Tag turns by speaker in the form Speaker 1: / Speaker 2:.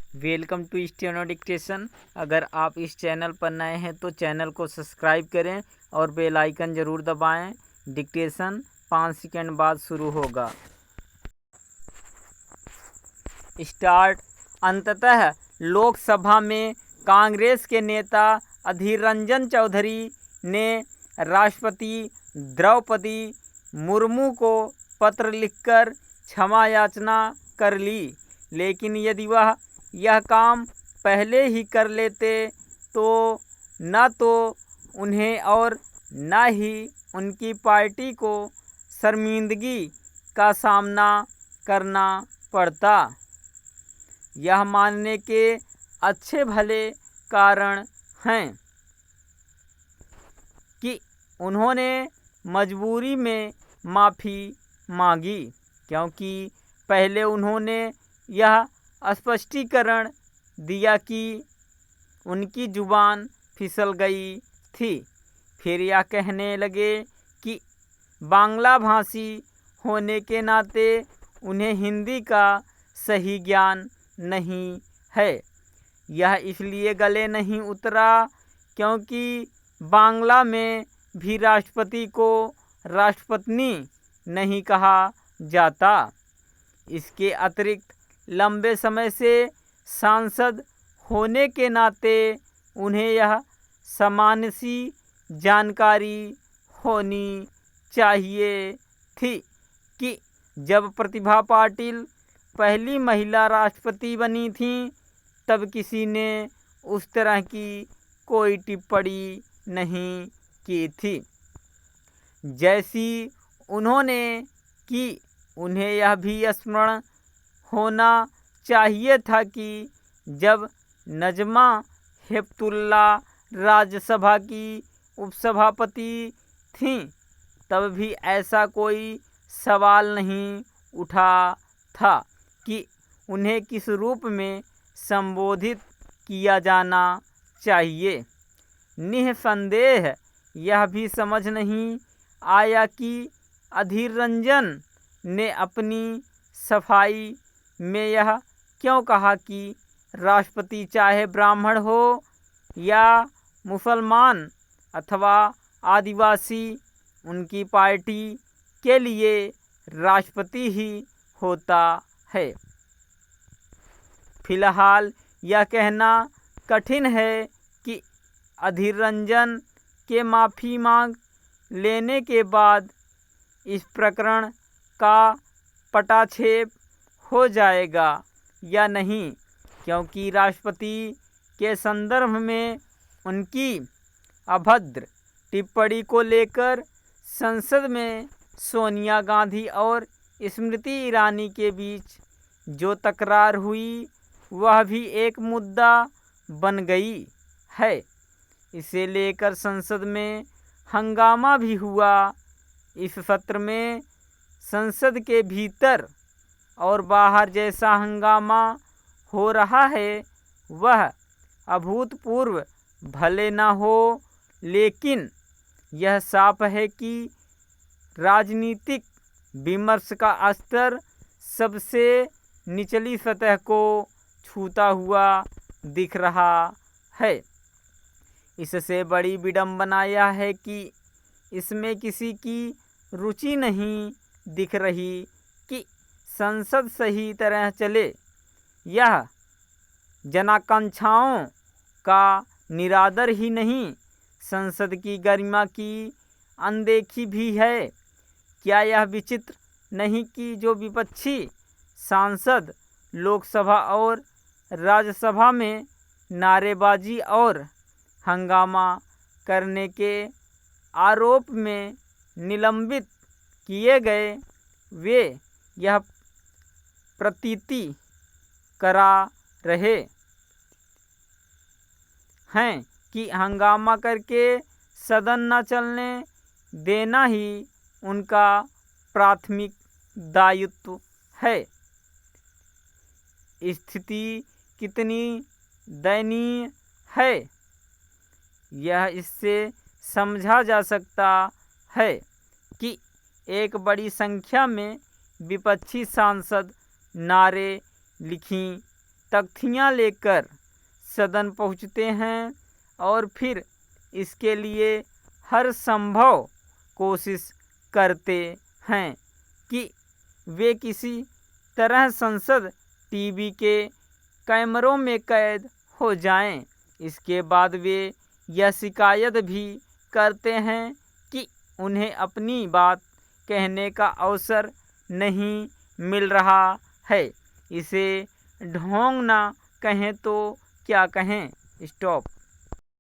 Speaker 1: Welcome to steno dictation. अगर आप इस चैनल पर नए हैं तो चैनल को सब्सक्राइब करें और बेल आइकन ज़रूर दबाएं। डिक्टेशन 5 सेकंड बाद शुरू होगा। स्टार्ट। अंततः लोकसभा में कांग्रेस के नेता अधीर रंजन चौधरी ने राष्ट्रपति द्रौपदी मुर्मू को पत्र लिखकर क्षमा याचना कर ली, लेकिन यदि वह यह काम पहले ही कर लेते तो न तो उन्हें और न ही उनकी पार्टी को शर्मिंदगी का सामना करना पड़ता। यह मानने के अच्छे भले कारण हैं कि उन्होंने मजबूरी में माफ़ी मांगी, क्योंकि पहले उन्होंने यह स्पष्टीकरण दिया कि उनकी जुबान फिसल गई थी। फिर यह कहने लगे कि बांग्ला भाषी होने के नाते उन्हें हिंदी का सही ज्ञान नहीं है। यह इसलिए गले नहीं उतरा क्योंकि बांग्ला में भी राष्ट्रपति को राष्ट्रपत्नी नहीं कहा जाता। इसके अतिरिक्त लंबे समय से सांसद होने के नाते उन्हें यह सामान्य सी जानकारी होनी चाहिए थी कि जब प्रतिभा पाटिल पहली महिला राष्ट्रपति बनी थी तब किसी ने उस तरह की कोई टिप्पणी नहीं की थी जैसी उन्होंने की। उन्हें यह भी स्मरण होना चाहिए था कि जब नजमा हेपतुल्ला राज्यसभा की उपसभापति थीं तब भी ऐसा कोई सवाल नहीं उठा था कि उन्हें किस रूप में संबोधित किया जाना चाहिए। निःसंदेह यह भी समझ नहीं आया कि अधीर रंजन ने अपनी सफाई में यह क्यों कहा कि राष्ट्रपति चाहे ब्राह्मण हो या मुसलमान अथवा आदिवासी, उनकी पार्टी के लिए राष्ट्रपति ही होता है। फिलहाल यह कहना कठिन है कि अधीर रंजन के माफ़ी मांग लेने के बाद इस प्रकरण का पटाक्षेप हो जाएगा या नहीं, क्योंकि राष्ट्रपति के संदर्भ में उनकी अभद्र टिप्पणी को लेकर संसद में सोनिया गांधी और स्मृति ईरानी के बीच जो तकरार हुई वह भी एक मुद्दा बन गई है। इसे लेकर संसद में हंगामा भी हुआ। इस सत्र में संसद के भीतर और बाहर जैसा हंगामा हो रहा है वह अभूतपूर्व भले न हो, लेकिन यह साफ है कि राजनीतिक विमर्श का स्तर सबसे निचली सतह को छूता हुआ दिख रहा है। इससे बड़ी विडंबना यह है कि इसमें किसी की रुचि नहीं दिख रही कि संसद सही तरह चले। यह जनाकांक्षाओं का निरादर ही नहीं, संसद की गरिमा की अनदेखी भी है। क्या यह विचित्र नहीं कि जो विपक्षी सांसद लोकसभा और राज्यसभा में नारेबाजी और हंगामा करने के आरोप में निलंबित किए गए, वे यह प्रतीति करा रहे हैं कि हंगामा करके सदन न चलने देना ही उनका प्राथमिक दायित्व है। स्थिति कितनी दयनीय है यह इससे समझा जा सकता है कि एक बड़ी संख्या में विपक्षी सांसद नारे लिखी तख्तियाँ लेकर सदन पहुँचते हैं और फिर इसके लिए हर संभव कोशिश करते हैं कि वे किसी तरह संसद टीवी के कैमरों में कैद हो जाएं। इसके बाद वे यह शिकायत भी करते हैं कि उन्हें अपनी बात कहने का अवसर नहीं मिल रहा है। इसे ढोंग ना कहें तो क्या कहें। स्टॉप।